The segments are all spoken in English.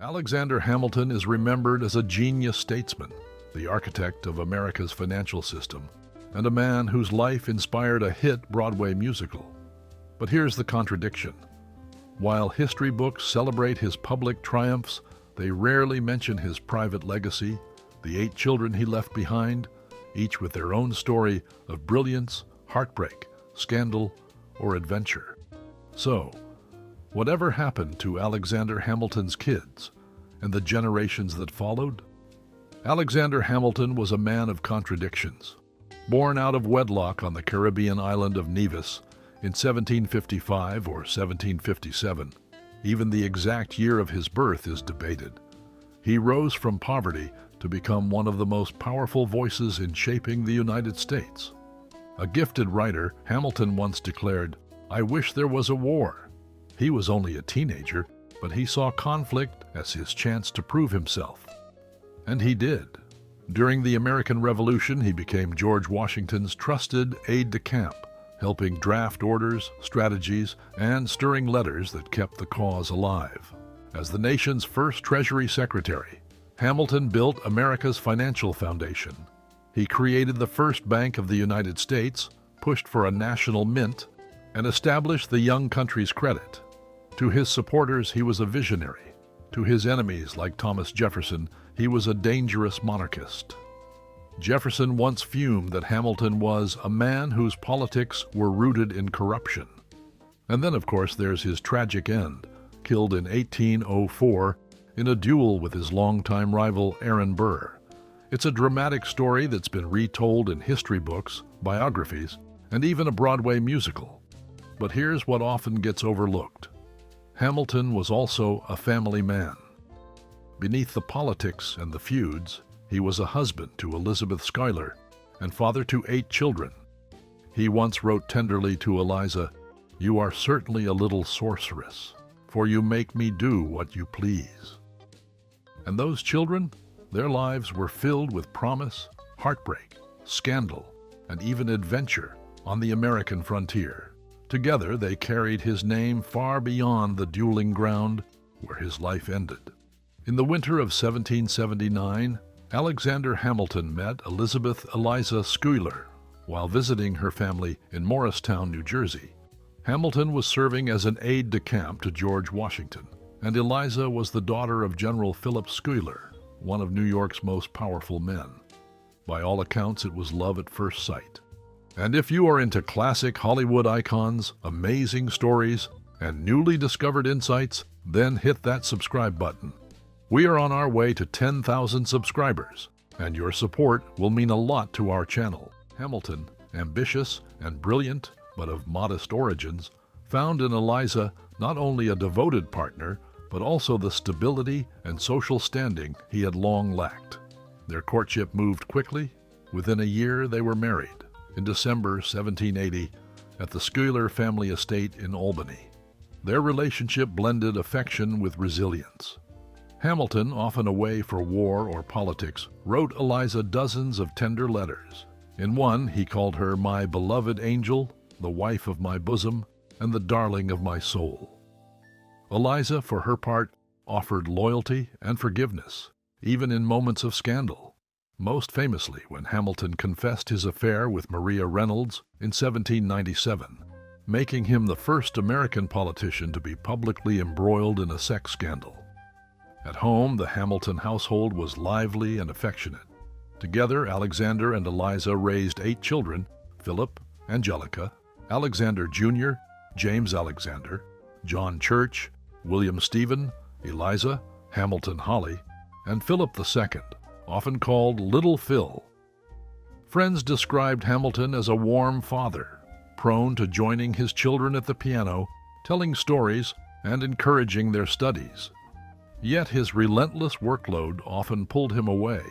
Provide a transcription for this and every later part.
Alexander Hamilton is remembered as a genius statesman, the architect of America's financial system, and a man whose life inspired a hit Broadway musical. But here's the contradiction. While history books celebrate his public triumphs, they rarely mention his private legacy, the 8 children he left behind, each with their own story of brilliance, heartbreak, scandal, or adventure. So, whatever happened to Alexander Hamilton's kids and the generations that followed? Alexander Hamilton was a man of contradictions. Born out of wedlock on the Caribbean island of Nevis in 1755 or 1757, even the exact year of his birth is debated. He rose from poverty to become one of the most powerful voices in shaping the United States. A gifted writer, Hamilton once declared, "I wish there was a war." He was only a teenager, but he saw conflict as his chance to prove himself. And he did. During the American Revolution, he became George Washington's trusted aide-de-camp, helping draft orders, strategies, and stirring letters that kept the cause alive. As the nation's first Treasury Secretary, Hamilton built America's financial foundation. He created the first bank of the United States, pushed for a national mint, and established the young country's credit. To his supporters, he was a visionary. To his enemies, like Thomas Jefferson, he was a dangerous monarchist. Jefferson once fumed that Hamilton was a man whose politics were rooted in corruption. And then, of course, there's his tragic end, killed in 1804 in a duel with his longtime rival Aaron Burr. It's a dramatic story that's been retold in history books, biographies, and even a Broadway musical. But here's what often gets overlooked. Hamilton was also a family man. Beneath the politics and the feuds, he was a husband to Elizabeth Schuyler and father to 8 children. He once wrote tenderly to Eliza, "You are certainly a little sorceress, for you make me do what you please." And those children, their lives were filled with promise, heartbreak, scandal, and even adventure on the American frontier. Together, they carried his name far beyond the dueling ground where his life ended. In the winter of 1779, Alexander Hamilton met Elizabeth Eliza Schuyler while visiting her family in Morristown, New Jersey. Hamilton was serving as an aide-de-camp to George Washington, and Eliza was the daughter of General Philip Schuyler, one of New York's most powerful men. By all accounts, it was love at first sight. And if you are into classic Hollywood icons, amazing stories, and newly discovered insights, then hit that subscribe button. We are on our way to 10,000 subscribers, and your support will mean a lot to our channel. Hamilton, ambitious and brilliant, but of modest origins, found in Eliza not only a devoted partner, but also the stability and social standing he had long lacked. Their courtship moved quickly. Within a year, they were married, in December 1780, at the Schuyler family estate in Albany. Their relationship blended affection with resilience. Hamilton, often away for war or politics, wrote Eliza dozens of tender letters. In one, he called her "my beloved angel, the wife of my bosom, and the darling of my soul." Eliza, for her part, offered loyalty and forgiveness, even in moments of scandal. Most famously when Hamilton confessed his affair with Maria Reynolds in 1797, making him the first American politician to be publicly embroiled in a sex scandal. At home, the Hamilton household was lively and affectionate. Together, Alexander and Eliza raised 8 children: Philip, Angelica, Alexander Jr., James Alexander, John Church, William Stephen, Eliza, Hamilton Holly, and Philip II, often called Little Phil. Friends described Hamilton as a warm father, prone to joining his children at the piano, telling stories, and encouraging their studies. Yet his relentless workload often pulled him away.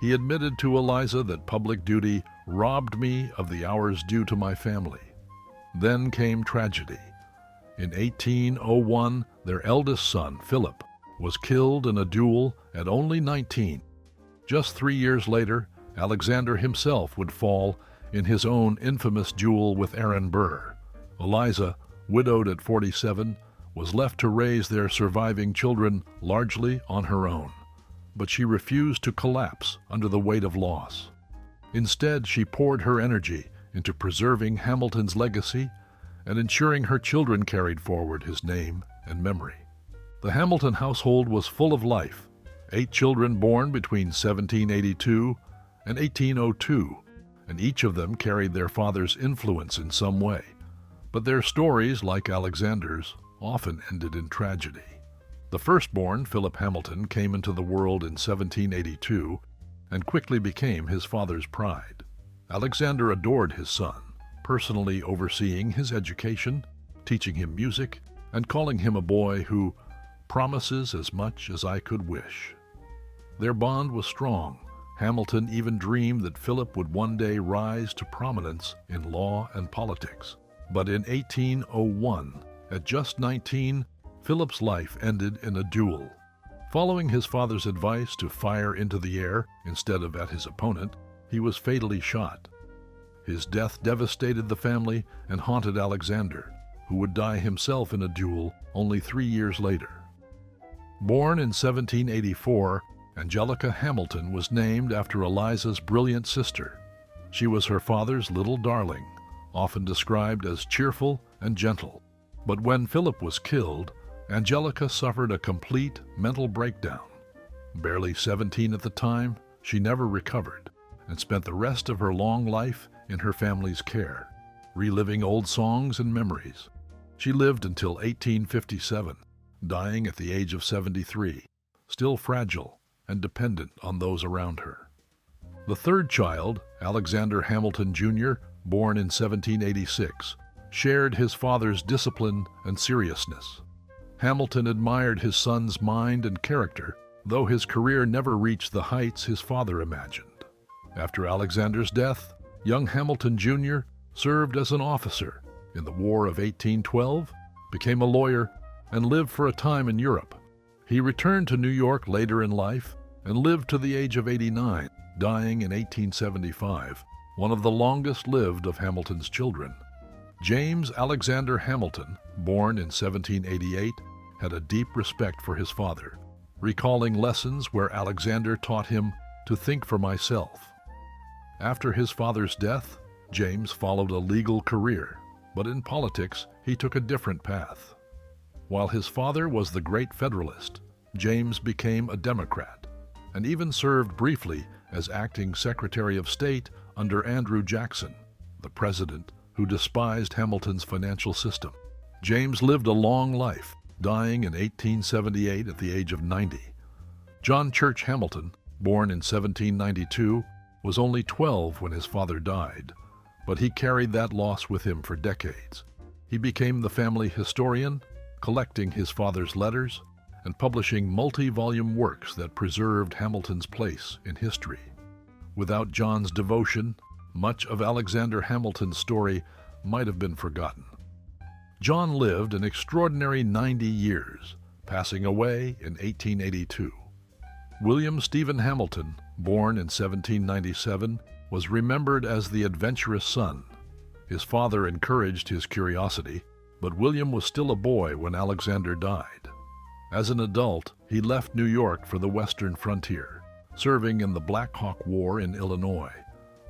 He admitted to Eliza that public duty robbed me of the hours due to my family. Then came tragedy. In 1801, their eldest son, Philip, was killed in a duel at only 19. Just 3 years later, Alexander himself would fall in his own infamous duel with Aaron Burr. Eliza, widowed at 47, was left to raise their surviving children largely on her own. But she refused to collapse under the weight of loss. Instead, she poured her energy into preserving Hamilton's legacy and ensuring her children carried forward his name and memory. The Hamilton household was full of life. 8 children born between 1782 and 1802, and each of them carried their father's influence in some way. But their stories, like Alexander's, often ended in tragedy. The firstborn, Philip Hamilton, came into the world in 1782 and quickly became his father's pride. Alexander adored his son, personally overseeing his education, teaching him music, and calling him a boy who promises as much as I could wish. Their bond was strong. Hamilton even dreamed that Philip would one day rise to prominence in law and politics. But in 1801, at just 19, Philip's life ended in a duel. Following his father's advice to fire into the air instead of at his opponent, he was fatally shot. His death devastated the family and haunted Alexander, who would die himself in a duel only 3 years later. Born in 1784, Angelica Hamilton was named after Eliza's brilliant sister. She was her father's little darling, often described as cheerful and gentle. But when Philip was killed, Angelica suffered a complete mental breakdown. Barely 17 at the time, she never recovered and spent the rest of her long life in her family's care, reliving old songs and memories. She lived until 1857, dying at the age of 73, still fragile and dependent on those around her. The third child, Alexander Hamilton Jr., born in 1786, shared his father's discipline and seriousness. Hamilton admired his son's mind and character, though his career never reached the heights his father imagined. After Alexander's death, young Hamilton Jr. served as an officer in the War of 1812, became a lawyer, and lived for a time in Europe. He returned to New York later in life and lived to the age of 89, dying in 1875, one of the longest-lived of Hamilton's children. James Alexander Hamilton, born in 1788, had a deep respect for his father, recalling lessons where Alexander taught him to think for myself. After his father's death, James followed a legal career, but in politics he took a different path. While his father was the great Federalist, James became a Democrat, and even served briefly as acting Secretary of State under Andrew Jackson, the president who despised Hamilton's financial system. James lived a long life, dying in 1878 at the age of 90. John Church Hamilton, born in 1792, was only 12 when his father died, but he carried that loss with him for decades. He became the family historian, collecting his father's letters and publishing multi-volume works that preserved Hamilton's place in history. Without John's devotion, much of Alexander Hamilton's story might have been forgotten. John lived an extraordinary 90 years, passing away in 1882. William Stephen Hamilton, born in 1797, was remembered as the adventurous son. His father encouraged his curiosity, but William was still a boy when Alexander died. As an adult, he left New York for the western frontier, serving in the Black Hawk War in Illinois.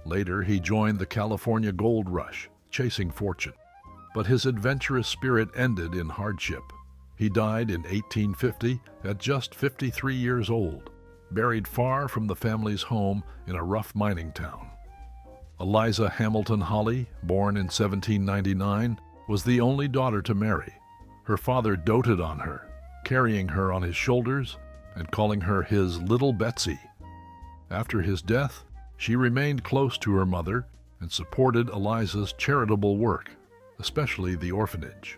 Later, he joined the California Gold Rush, chasing fortune. But his adventurous spirit ended in hardship. He died in 1850 at just 53 years old, buried far from the family's home in a rough mining town. Eliza Hamilton Holly, born in 1799, was the only daughter to marry. Her father doted on her, carrying her on his shoulders and calling her his little Betsy. After his death, she remained close to her mother and supported Eliza's charitable work, especially the orphanage.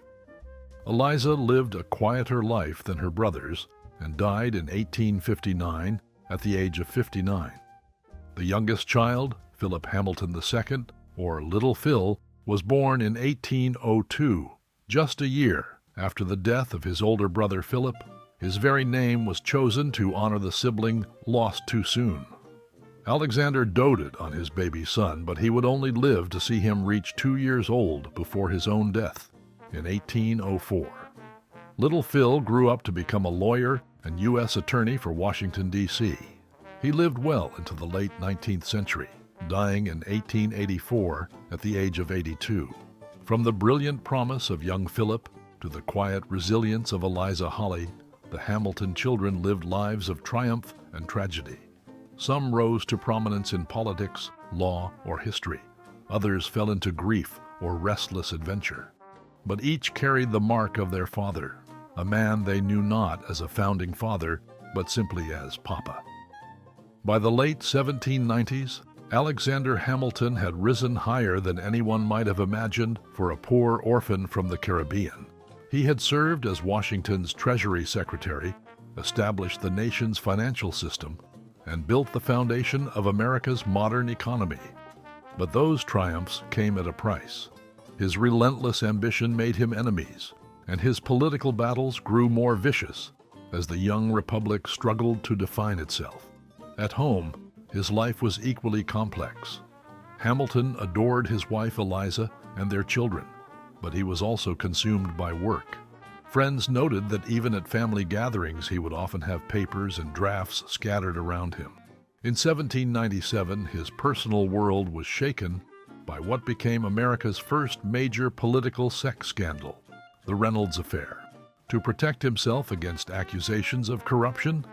Eliza lived a quieter life than her brothers and died in 1859 at the age of 59. The youngest child, Philip Hamilton II, or Little Phil, was born in 1802, just a year after the death of his older brother Philip. His very name was chosen to honor the sibling lost too soon. Alexander doted on his baby son, but he would only live to see him reach 2 years old before his own death in 1804. Little Phil grew up to become a lawyer and U.S. Attorney for Washington, D.C. He lived well into the late 19th century, dying in 1884 at the age of 82. From the brilliant promise of young Philip to the quiet resilience of Eliza Holly, the Hamilton children lived lives of triumph and tragedy. Some rose to prominence in politics, law, or history. Others fell into grief or restless adventure. But each carried the mark of their father, a man they knew not as a founding father, but simply as Papa. By the late 1790s, Alexander Hamilton had risen higher than anyone might have imagined for a poor orphan from the Caribbean. He had served as Washington's Treasury Secretary, established the nation's financial system, and built the foundation of America's modern economy. But those triumphs came at a price. His relentless ambition made him enemies, and his political battles grew more vicious as the young republic struggled to define itself. At home, his life was equally complex. Hamilton adored his wife Eliza and their children, but he was also consumed by work. Friends noted that even at family gatherings he would often have papers and drafts scattered around him. In 1797, his personal world was shaken by what became America's first major political sex scandal, the Reynolds Affair. To protect himself against accusations of corruption,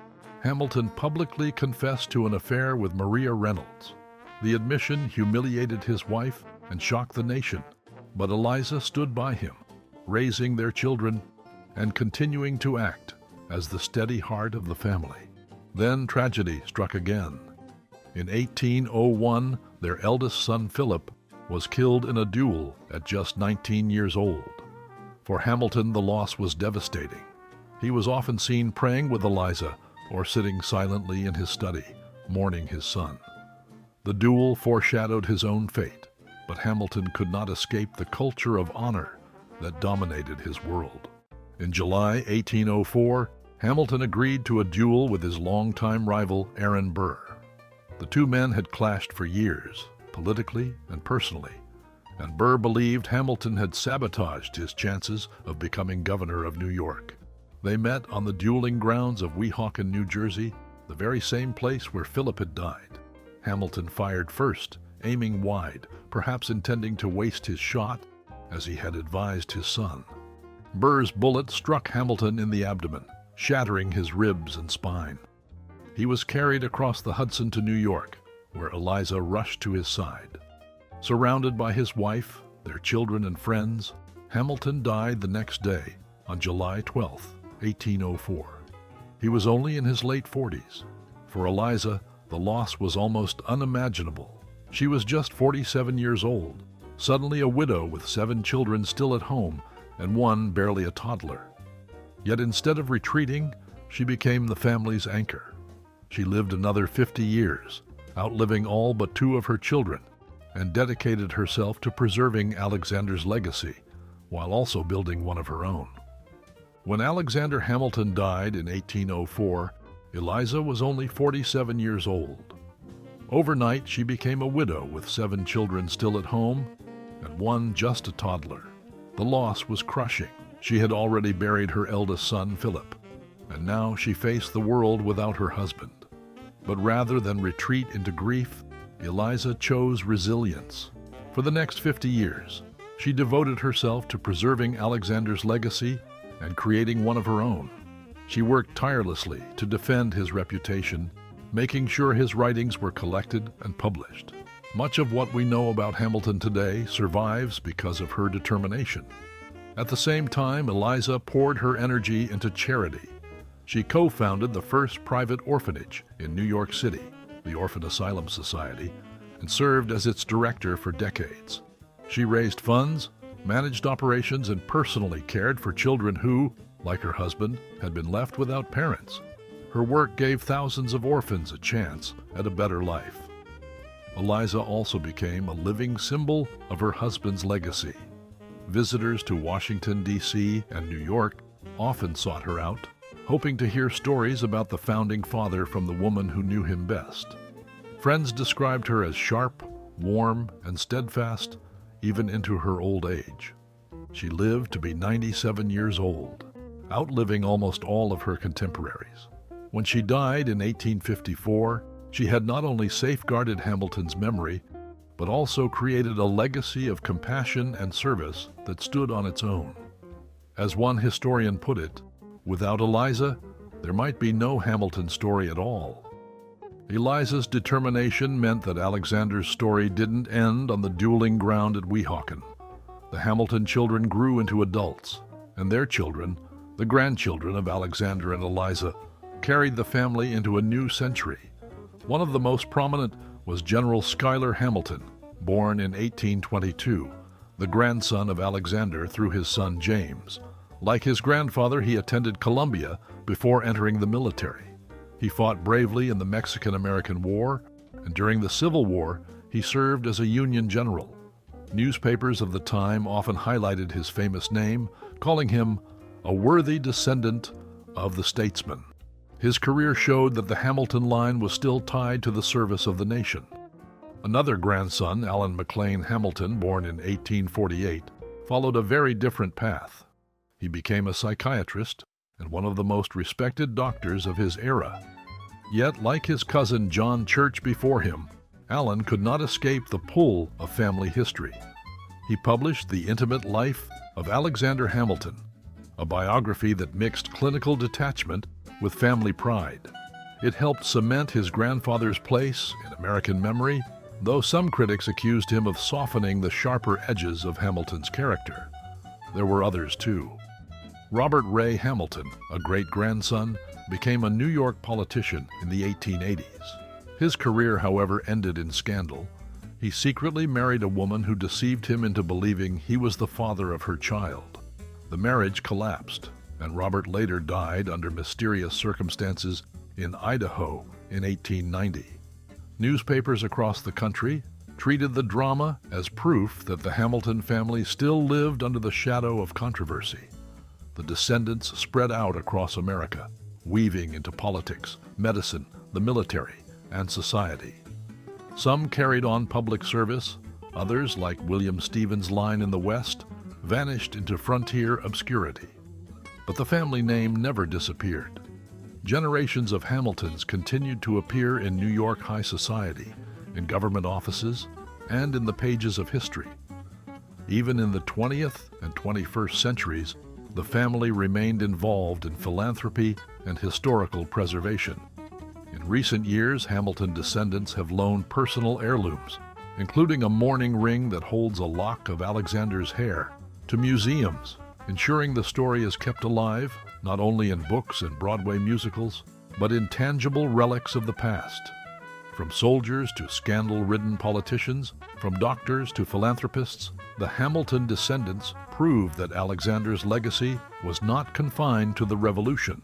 Hamilton publicly confessed to an affair with Maria Reynolds. The admission humiliated his wife and shocked the nation, but Eliza stood by him, raising their children and continuing to act as the steady heart of the family. Then tragedy struck again. In 1801, their eldest son Philip was killed in a duel at just 19 years old. For Hamilton, the loss was devastating. He was often seen praying with Eliza or sitting silently in his study, mourning his son. The duel foreshadowed his own fate, but Hamilton could not escape the culture of honor that dominated his world. In July 1804, Hamilton agreed to a duel with his longtime rival Aaron Burr. The two men had clashed for years, politically and personally, and Burr believed Hamilton had sabotaged his chances of becoming governor of New York. They met on the dueling grounds of Weehawken, New Jersey, the very same place where Philip had died. Hamilton fired first, aiming wide, perhaps intending to waste his shot, as he had advised his son. Burr's bullet struck Hamilton in the abdomen, shattering his ribs and spine. He was carried across the Hudson to New York, where Eliza rushed to his side. Surrounded by his wife, their children and friends, Hamilton died the next day, on July 12, 1804. He was only in his late 40s. For Eliza, the loss was almost unimaginable. She was just 47 years old, suddenly a widow with 7 children still at home and one barely a toddler. Yet instead of retreating, she became the family's anchor. She lived another 50 years, outliving all but 2 of her children, and dedicated herself to preserving Alexander's legacy, while also building one of her own. When Alexander Hamilton died in 1804, Eliza was only 47 years old. Overnight, she became a widow with 7 children still at home and one just a toddler. The loss was crushing. She had already buried her eldest son, Philip, and now she faced the world without her husband. But rather than retreat into grief, Eliza chose resilience. For the next 50 years, she devoted herself to preserving Alexander's legacy and creating one of her own. She worked tirelessly to defend his reputation, making sure his writings were collected and published. Much of what we know about Hamilton today survives because of her determination. At the same time, Eliza poured her energy into charity. She co-founded the first private orphanage in New York City, the Orphan Asylum Society, and served as its director for decades. She raised funds, managed operations, and personally cared for children who, like her husband, had been left without parents. Her work gave thousands of orphans a chance at a better life. Eliza also became a living symbol of her husband's legacy. Visitors to Washington, D.C. and New York often sought her out, hoping to hear stories about the founding father from the woman who knew him best. Friends described her as sharp, warm, and steadfast, even into her old age. She lived to be 97 years old. outliving almost all of her contemporaries. When she died in 1854, she had not only safeguarded Hamilton's memory, but also created a legacy of compassion and service that stood on its own. As one historian put it, without Eliza, there might be no Hamilton story at all. Eliza's determination meant that Alexander's story didn't end on the dueling ground at Weehawken. The Hamilton children grew into adults, and their children, the grandchildren of Alexander and Eliza, carried the family into a new century. One of the most prominent was General Schuyler Hamilton, born in 1822, the grandson of Alexander through his son James. Like his grandfather, he attended Columbia before entering the military. He fought bravely in the Mexican-American War, and during the Civil War, he served as a Union general. Newspapers of the time often highlighted his famous name, calling him a worthy descendant of the statesman. His career showed that the Hamilton line was still tied to the service of the nation. Another grandson, Allan McLean Hamilton, born in 1848, followed a very different path. He became a psychiatrist and one of the most respected doctors of his era. Yet, like his cousin John Church before him, Allan could not escape the pull of family history. He published The Intimate Life of Alexander Hamilton, a biography that mixed clinical detachment with family pride. It helped cement his grandfather's place in American memory, though some critics accused him of softening the sharper edges of Hamilton's character. There were others too. Robert Ray Hamilton, a great-grandson, became a New York politician in the 1880s. His career, however, ended in scandal. He secretly married a woman who deceived him into believing he was the father of her child. The marriage collapsed, and Robert later died under mysterious circumstances in Idaho in 1890. Newspapers across the country treated the drama as proof that the Hamilton family still lived under the shadow of controversy. The descendants spread out across America, weaving into politics, medicine, the military, and society. Some carried on public service, others, like William Stevens' line in the West, vanished into frontier obscurity. But the family name never disappeared. Generations of Hamiltons continued to appear in New York high society, in government offices, and in the pages of history. Even in the 20th and 21st centuries, the family remained involved in philanthropy and historical preservation. In recent years, Hamilton descendants have loaned personal heirlooms, including a mourning ring that holds a lock of Alexander's hair, to museums, ensuring the story is kept alive not only in books and Broadway musicals, but in tangible relics of the past. From soldiers to scandal-ridden politicians, from doctors to philanthropists, the Hamilton descendants proved that Alexander's legacy was not confined to the Revolution.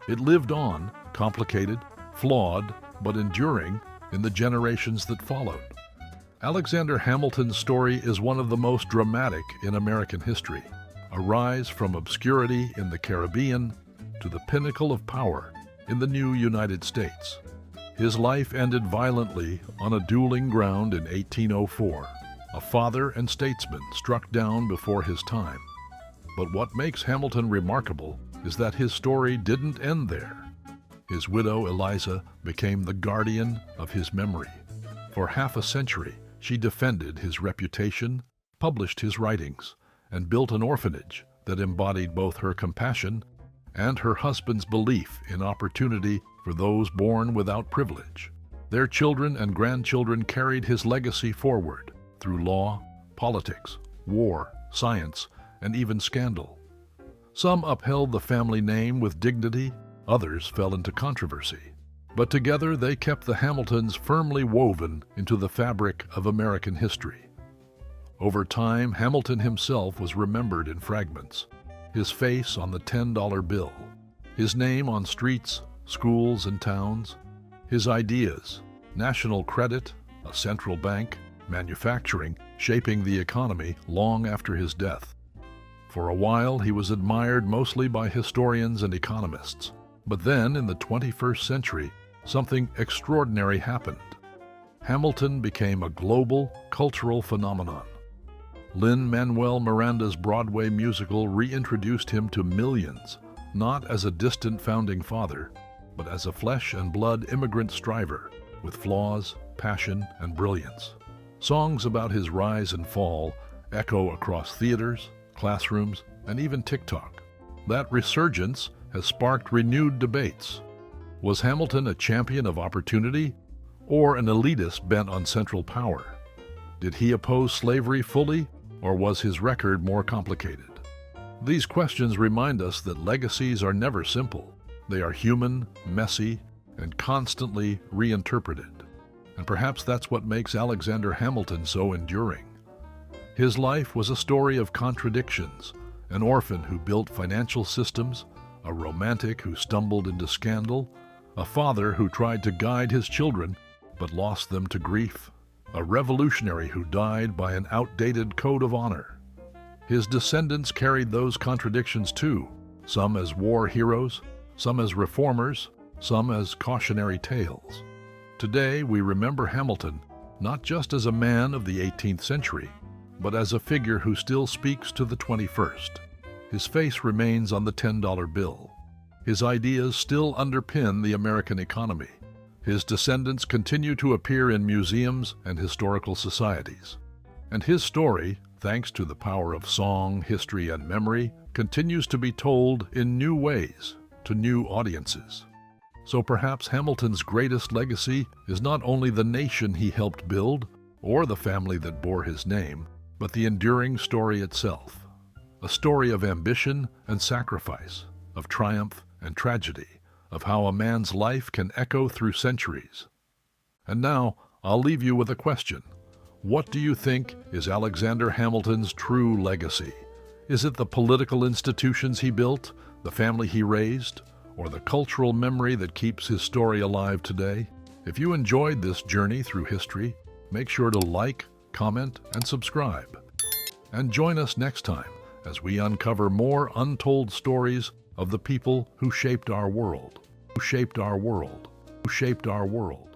It lived on, complicated, flawed, but enduring, in the generations that followed. Alexander Hamilton's story is one of the most dramatic in American history, a rise from obscurity in the Caribbean to the pinnacle of power in the new United States. His life ended violently on a dueling ground in 1804. A father and statesman struck down before his time. But what makes Hamilton remarkable is that his story didn't end there. His widow, Eliza, became the guardian of his memory. For half a century, she defended his reputation, published his writings, and built an orphanage that embodied both her compassion and her husband's belief in opportunity for those born without privilege. Their children and grandchildren carried his legacy forward through law, politics, war, science, and even scandal. Some upheld the family name with dignity, others fell into controversy. But together they kept the Hamiltons firmly woven into the fabric of American history. Over time, Hamilton himself was remembered in fragments, his face on the $10 bill, his name on streets, schools, and towns, his ideas, national credit, a central bank, manufacturing, shaping the economy long after his death. For a while, he was admired mostly by historians and economists. But then, in the 21st century, something extraordinary happened. Hamilton became a global cultural phenomenon. Lin-Manuel Miranda's Broadway musical reintroduced him to millions, not as a distant founding father, but as a flesh and blood immigrant striver with flaws, passion, and brilliance. Songs about his rise and fall echo across theaters, classrooms, and even TikTok. That resurgence has sparked renewed debates. Was Hamilton a champion of opportunity or an elitist bent on central power? Did he oppose slavery fully, or was his record more complicated? These questions remind us that legacies are never simple. They are human, messy, and constantly reinterpreted. And perhaps that's what makes Alexander Hamilton so enduring. His life was a story of contradictions, an orphan who built financial systems, a romantic who stumbled into scandal, a father who tried to guide his children but lost them to grief, a revolutionary who died by an outdated code of honor. His descendants carried those contradictions too, some as war heroes, some as reformers, some as cautionary tales. Today we remember Hamilton not just as a man of the 18th century, but as a figure who still speaks to the 21st. His face remains on the $10 bill. His ideas still underpin the American economy. His descendants continue to appear in museums and historical societies. And his story, thanks to the power of song, history, and memory, continues to be told in new ways to new audiences. So perhaps Hamilton's greatest legacy is not only the nation he helped build or the family that bore his name, but the enduring story itself. A story of ambition and sacrifice, of triumph and tragedy, of how a man's life can echo through centuries. And now, I'll leave you with a question. What do you think is Alexander Hamilton's true legacy? Is it the political institutions he built, the family he raised, or the cultural memory that keeps his story alive today? If you enjoyed this journey through history, make sure to like, comment, and subscribe. And join us next time as we uncover more untold stories of the people who shaped our world, who shaped our world, who shaped our world.